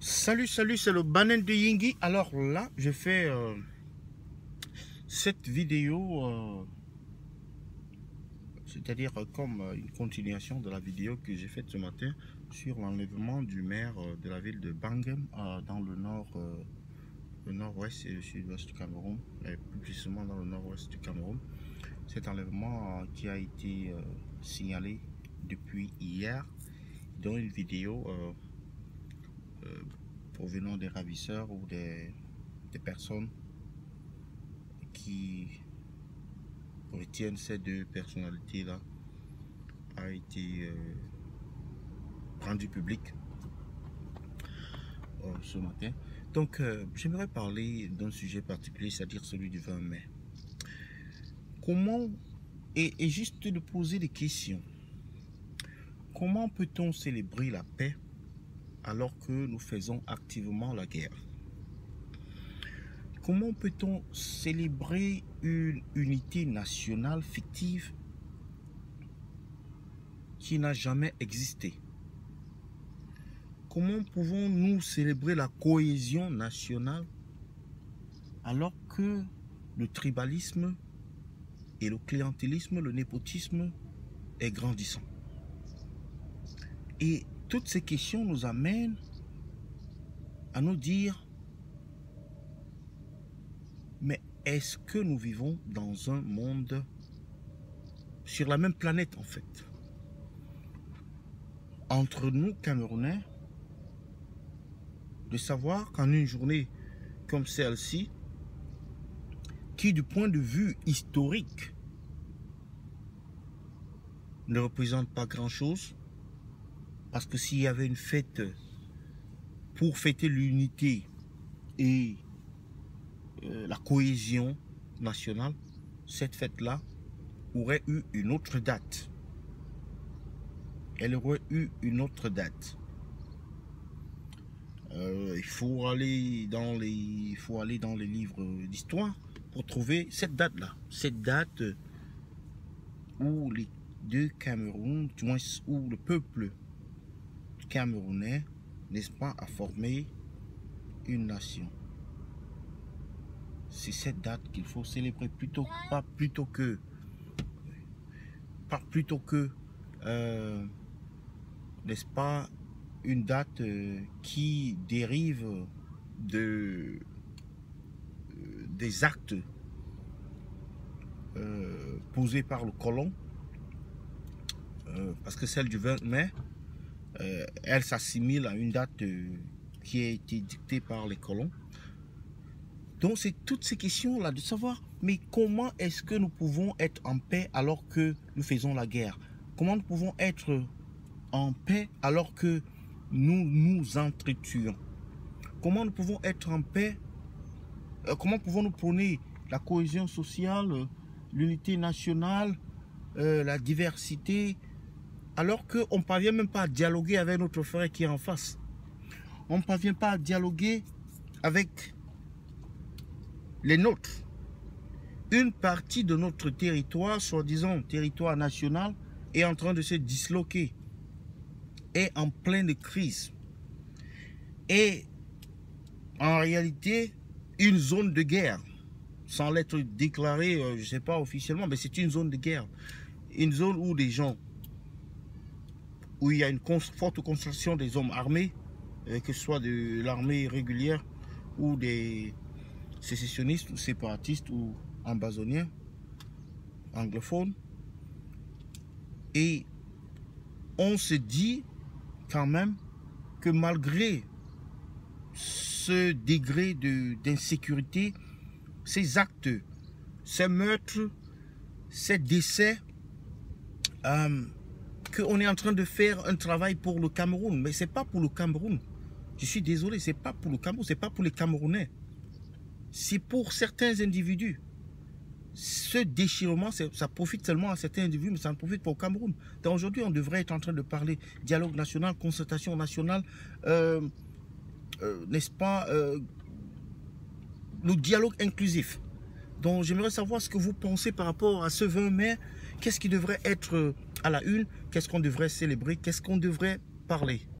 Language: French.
Salut, c'est le Banane de Yingui. Alors là, je fais cette vidéo, c'est-à-dire comme une continuation de la vidéo que j'ai faite ce matin sur l'enlèvement du maire de la ville de Bangem dans le nord-ouest et le sud-ouest du Cameroun, et plus précisément dans le nord-ouest du Cameroun. Cet enlèvement qui a été signalé depuis hier dans une vidéo provenant des ravisseurs ou des personnes qui retiennent ces deux personnalités-là a été rendu public ce matin. Donc, j'aimerais parler d'un sujet particulier, c'est-à-dire celui du 20 mai. Comment, et juste de poser des questions, comment peut-on célébrer la paix alors que nous faisons activement la guerre? Comment peut-on célébrer une unité nationale fictive qui n'a jamais existé? Comment pouvons-nous célébrer la cohésion nationale alors que le tribalisme et le clientélisme, le népotisme est grandissant? Et toutes ces questions nous amènent à nous dire, mais est-ce que nous vivons dans un monde, sur la même planète en fait? Entre nous, Camerounais, de savoir qu'en une journée comme celle-ci, qui du point de vue historique ne représente pas grand-chose, parce que s'il y avait une fête pour fêter l'unité et la cohésion nationale, cette fête-là aurait eu une autre date. Elle aurait eu une autre date. Il faut aller dans les livres d'histoire pour trouver cette date-là. Cette date où les deux Cameroun, du moins où le peuple camerounais, n'est-ce pas, a formé une nation. C'est cette date qu'il faut célébrer pas plutôt que n'est-ce pas, une date qui dérive des actes posés par le colon, parce que celle du 20 mai, elle s'assimile à une date qui a été dictée par les colons. Donc c'est toutes ces questions-là de savoir, mais comment est-ce que nous pouvons être en paix alors que nous faisons la guerre? Comment nous pouvons être en paix alors que nous nous entretuons? Comment nous pouvons être en paix? Comment pouvons-nous prôner la cohésion sociale, l'unité nationale, la diversité, alors qu'on ne parvient même pas à dialoguer avec notre frère qui est en face? On ne parvient pas à dialoguer avec les nôtres. Une partie de notre territoire, soi-disant territoire national, est en train de se disloquer, est en pleine crise. Et en réalité, une zone de guerre, sans l'être déclarée, je ne sais pas officiellement, mais c'est une zone de guerre. Une zone où des gens, où il y a une forte concentration des hommes armés, que ce soit de l'armée régulière ou des sécessionnistes ou séparatistes ou ambazoniens, anglophones. Et on se dit quand même que malgré ce degré d'insécurité, ces actes, ces meurtres, ces décès, qu'on est en train de faire un travail pour le Cameroun. Mais ce n'est pas pour le Cameroun. Je suis désolé, ce n'est pas pour le Cameroun, ce n'est pas pour les Camerounais. C'est pour certains individus. Ce déchirement, ça profite seulement à certains individus, mais ça ne profite pas au Cameroun. Donc aujourd'hui, on devrait être en train de parler dialogue national, concertation nationale, n'est-ce pas, le dialogue inclusif. Donc j'aimerais savoir ce que vous pensez par rapport à ce 20 mai. Qu'est-ce qui devrait être à la une? Qu'est-ce qu'on devrait célébrer? Qu'est-ce qu'on devrait parler?